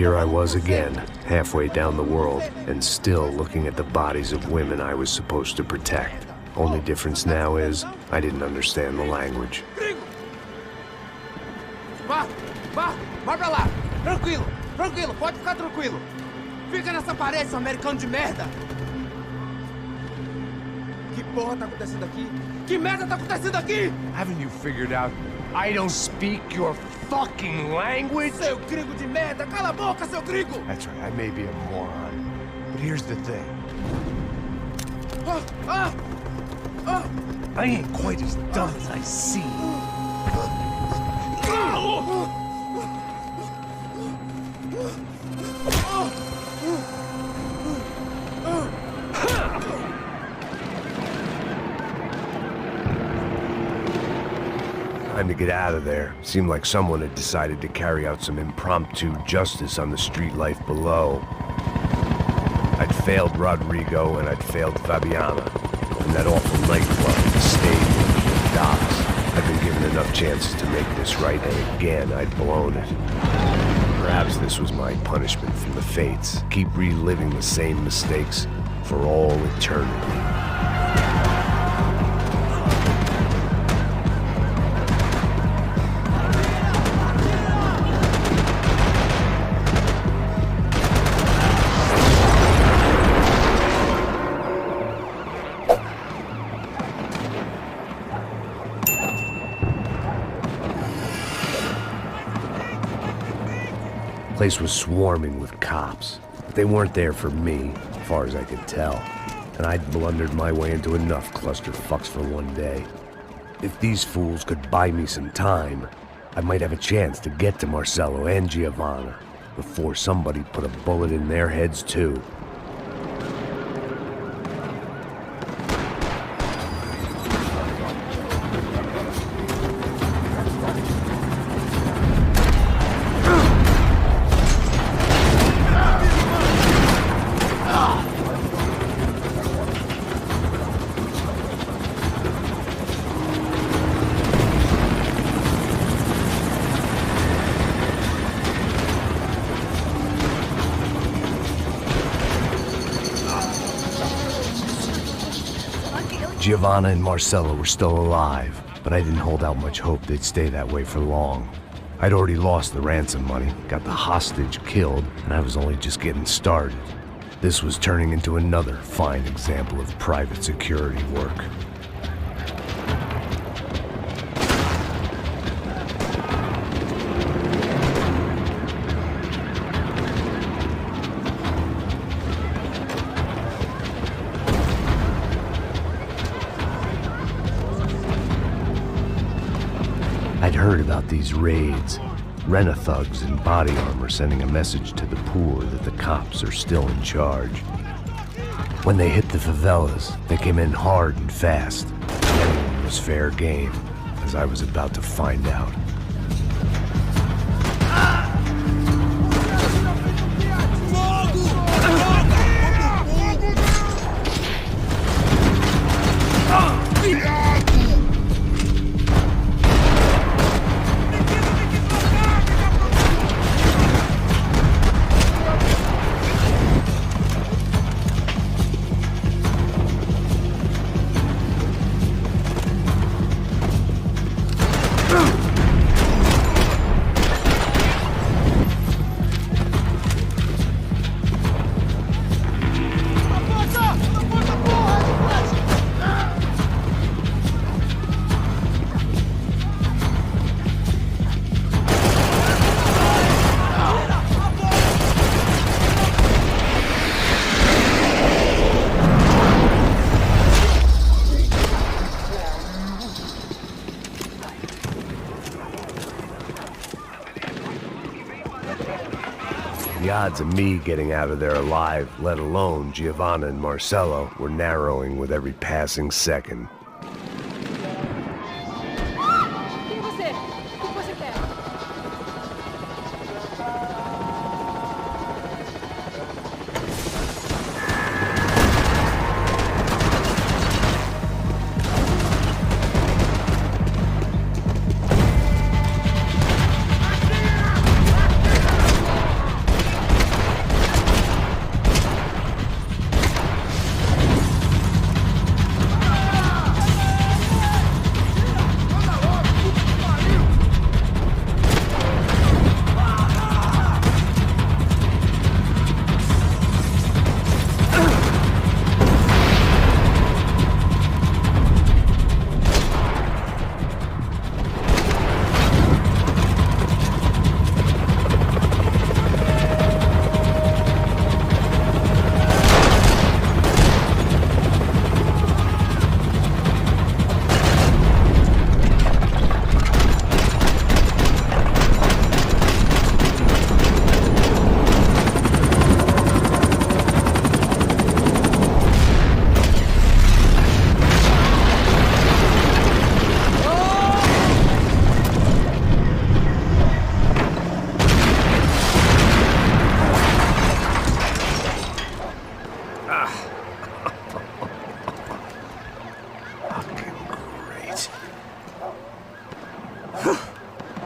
Here I was again, halfway down the world, and still looking at the bodies of women I was supposed to protect. Only difference now is, I didn't understand the language. Vai pra lá! Tranquilo, pode ficar tranquilo! Fica nessa parede, seu americano de merda! Que porra tá acontecendo aqui? Que merda tá acontecendo aqui? Haven't you figured out I don't speak your fucking language? Seu gringo de merda! Cala a boca, seu gringo! That's right, I may be a moron. But here's the thing. I ain't quite as dumb as I seem. Time to get out of there. Seemed like someone had decided to carry out some impromptu justice on the street life below. I'd failed Rodrigo and I'd failed Fabiana. And that awful nightclub, the stadium, the docks. I'd been given enough chances to make this right, and again I'd blown it. Perhaps this was my punishment from the fates. Keep reliving the same mistakes for all eternity. The place was swarming with cops, but they weren't there for me, as far as I could tell. And I'd blundered my way into enough clusterfucks for one day. If these fools could buy me some time, I might have a chance to get to Marcello and Giovanna before somebody put a bullet in their heads too. Giovanna and Marcello were still alive, but I didn't hold out much hope they'd stay that way for long. I'd already lost the ransom money, got the hostage killed, and I was only just getting started. This was turning into another fine example of private security work. I'd heard about these raids. Rent-a-thugs in body armor sending a message to the poor that the cops are still in charge. When they hit the favelas, they came in hard and fast. Anyone was fair game, as I was about to find out. The odds of me getting out of there alive, let alone Giovanna and Marcello, were narrowing with every passing second.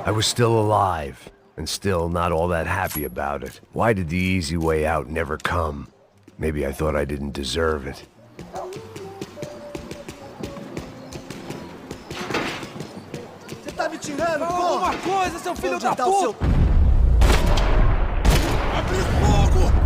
I was still alive, and still not all that happy about it. Why did the easy way out never come? Maybe I thought I didn't deserve it. Você tá me tirando, Fala porra! alguma coisa, seu filho Onde da tá o seu... puta! Abre fogo!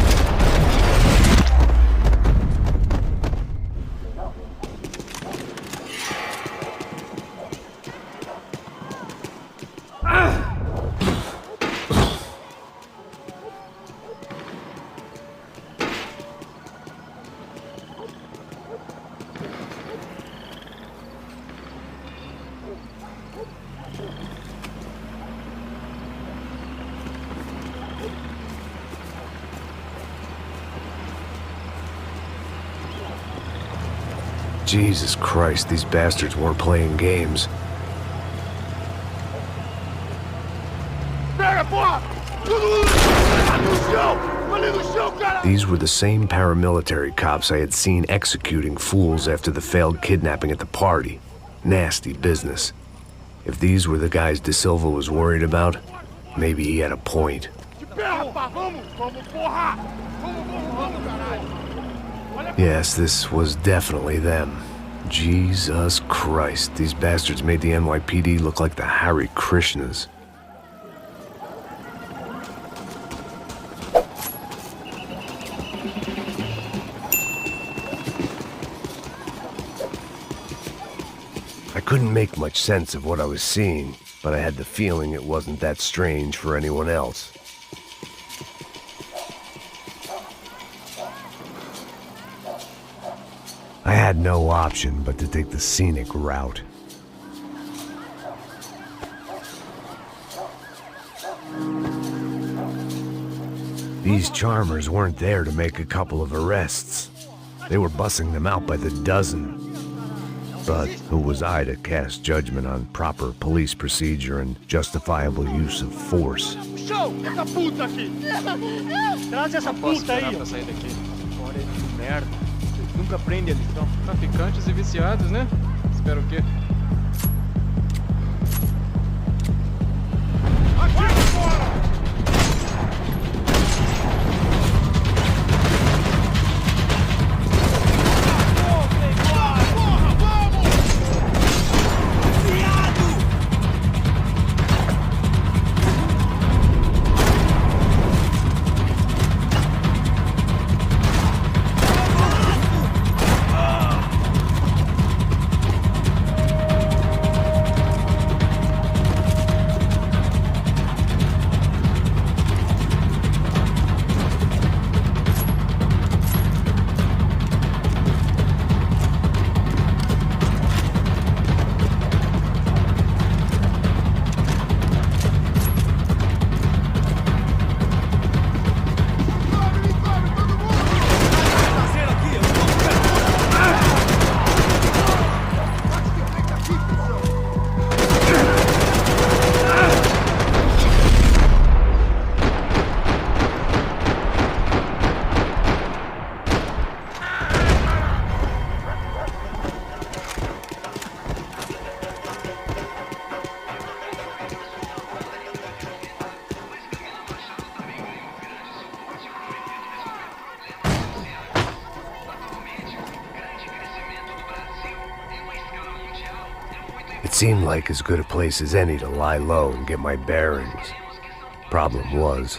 Jesus Christ, these bastards weren't playing games. These were the same paramilitary cops I had seen executing fools after the failed kidnapping at the party. Nasty business. If these were the guys De Silva was worried about, maybe he had a point. Yes, this was definitely them. Jesus Christ, these bastards made the NYPD look like the Hare Krishnas. I couldn't make much sense of what I was seeing, but I had the feeling it wasn't that strange for anyone else. I had no option but to take the scenic route. These charmers weren't there to make a couple of arrests. They were bussing them out by the dozen. But who was I to cast judgment on proper police procedure and justifiable use of force? Traz essa puta aí, ó. Sair daqui. Olha que merda. Vocês nunca aprendem a lição. Traficantes e viciados, né? Espero o quê? Atira fora! It seemed like as good a place as any to lie low and get my bearings. Problem was,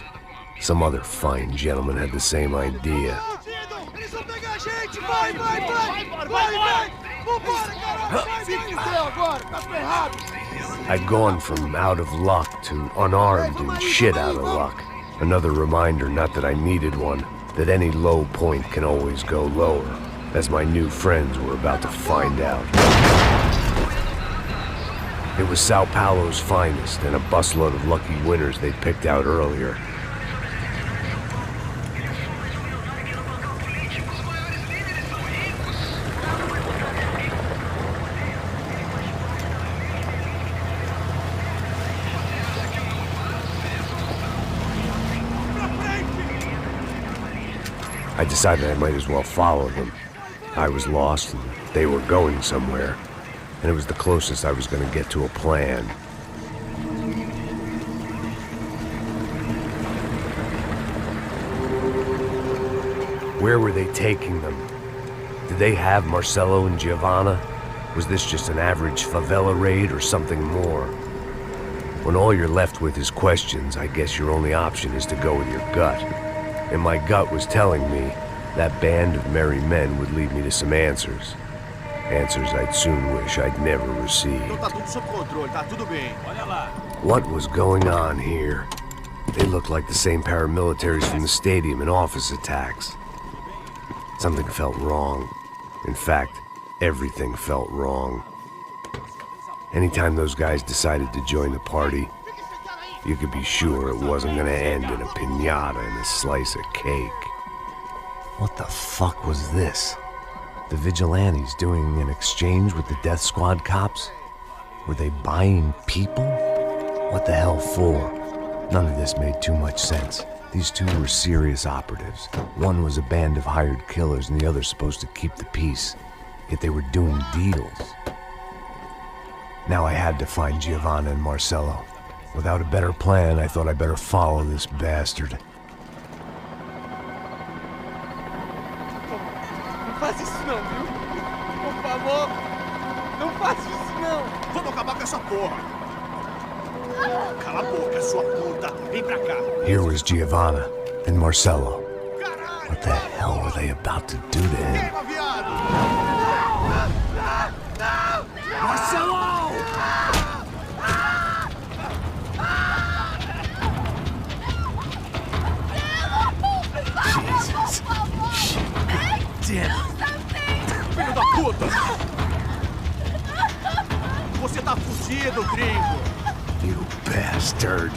some other fine gentleman had the same idea. I'd gone from out of luck to unarmed and shit out of luck. Another reminder, not that I needed one, that any low point can always go lower, as my new friends were about to find out. It was Sao Paulo's finest and a busload of lucky winners they'd picked out earlier. I decided I might as well follow them. I was lost and they were going somewhere, and it was the closest I was going to get to a plan. Where were they taking them? Did they have Marcelo and Giovanna? Was this just an average favela raid or something more? When all you're left with is questions, I guess your only option is to go with your gut. And my gut was telling me that band of merry men would lead me to some answers. Answers I'd soon wish I'd never received. Então tá tudo sob controle, tá tudo bem. Olha lá. What was going on here? They looked like the same paramilitaries from the stadium in office attacks. Something felt wrong. In fact, everything felt wrong. Anytime those guys decided to join the party, you could be sure it wasn't gonna end in a piñata and a slice of cake. What the fuck was this? The vigilantes doing an exchange with the death squad cops? Were they buying people? What the hell for? None of this made too much sense. These two were serious operatives. One was a band of hired killers and the other supposed to keep the peace. Yet they were doing deals. Now I had to find Giovanna and Marcelo. Without a better plan, I thought I better follow this bastard. Não faz isso não, viu? Por favor, não faz isso não. Vamos acabar com essa porra. Cala a boca, sua puta. Vem pra cá. Here was Giovanna and Marcelo. What the hell were they about to do to him? Queima, viado. Marcelo! Jesus. Damn. Filho da puta. Você tá fudido, gringo. You bastard.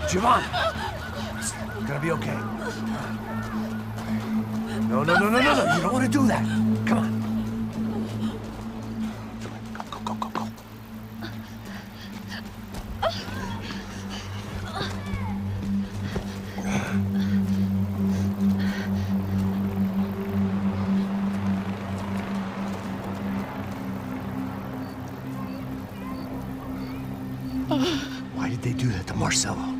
Giovanna! It's gonna be okay. No. You don't want to do that. Come on. Go. Why did they do that to Marcelo?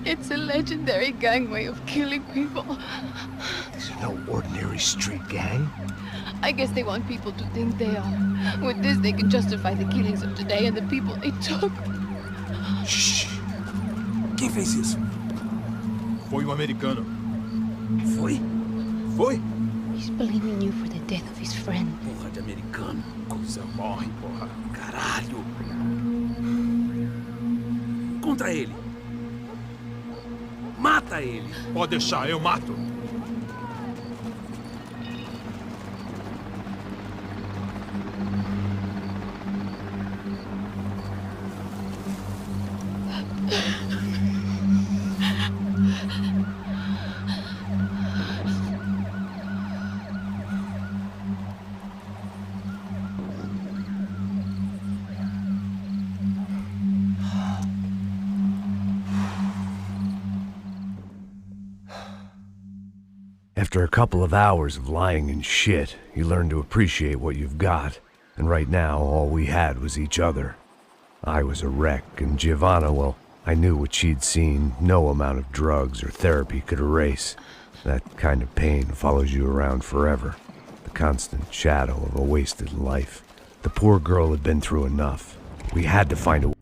It's a legendary gang way of killing people. These are no ordinary street gang. I guess they want people to think they are. With this, they can justify the killings of today and the people they took. Shh. Quem fez isso? Foi um americano. Foi? Foi? He's blaming you for the death of his friend. Porra de americano. Coisa morre, porra. Caralho. Contra ele. Mata ele. Pode deixar, eu mato. After a couple of hours of lying in shit, you learn to appreciate what you've got. And right now, all we had was each other. I was a wreck, and Giovanna, well, I knew what she'd seen no amount of drugs or therapy could erase. That kind of pain follows you around forever. The constant shadow of a wasted life. The poor girl had been through enough. We had to find a